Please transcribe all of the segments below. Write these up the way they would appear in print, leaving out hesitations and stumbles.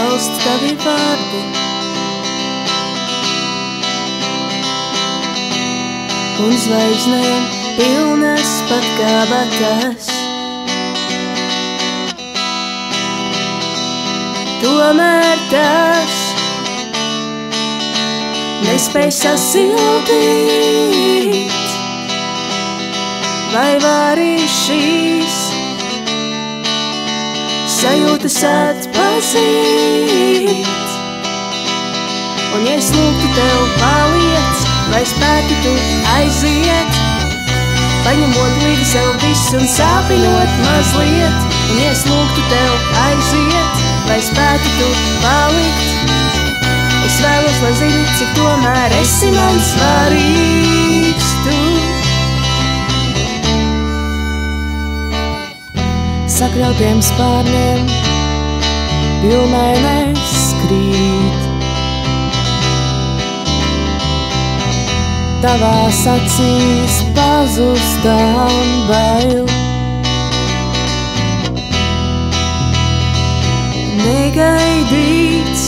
skausti tavi vārdi. Un zvaigznēm pilnas pat kabatas. Tomēr tas nespēj sasildīt, vai vari šīs sajūtas atpazīt. Un ja es lūgtu tev paliec, vai spētu tu aiziet, paņemot līdzi sev visu un sāpinot mazliet. Un ja es lūgtu tev aiziet, vai spētu tu palikt, es vēlos, lai zini, cik tomēr esi man svarīgs tu. Sakļautiem spārniem pilnainais krīt, tavās acīs pazustām bail. Negaidīts,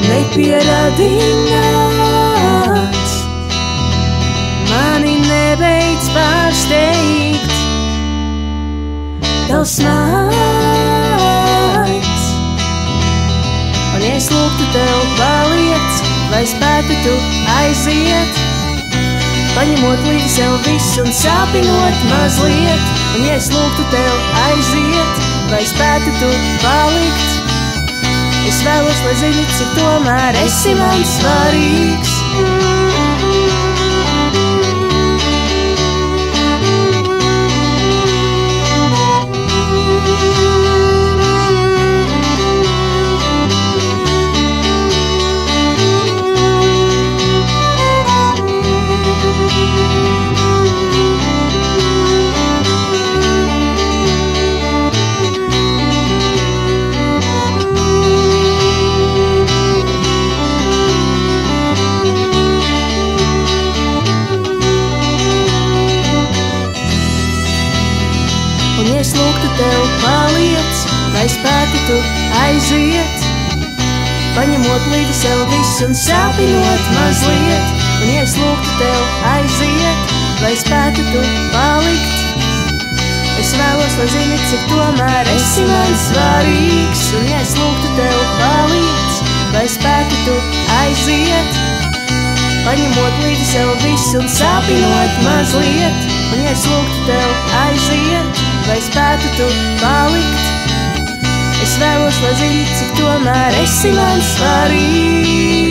nepieradināts, mani nebeidz pārsteigt tavs naids. Un ja es lūgtu tev paliec, vai spētu tu aiziet, paņemot līdzi sev visu un sāpinot mazliet. Un ja es lūgtu tev aiziet, vai spētu tu palikt, es vēlos, lai zini, cik tomēr esi man svarīgs. Un ja es lūgtu tev paliec, vai spētu tu aiziet, paņemot līdzi sev visu un sāpinot mazliet. Un ja es lūgtu tev aiziet, vai spētu tu palikt, es vēlos, lai zini, cik tomēr esi man svarīgs. Un ja es lūgtu tev paliec, vai spētu tu aiziet, paņemot līdzi sev visu un sāpinot mazliet. Un ja es lūgtu tev aiziet, vai spētu tu palikt, es vēlos, lai zini, cik tomēr esi man svarīgs.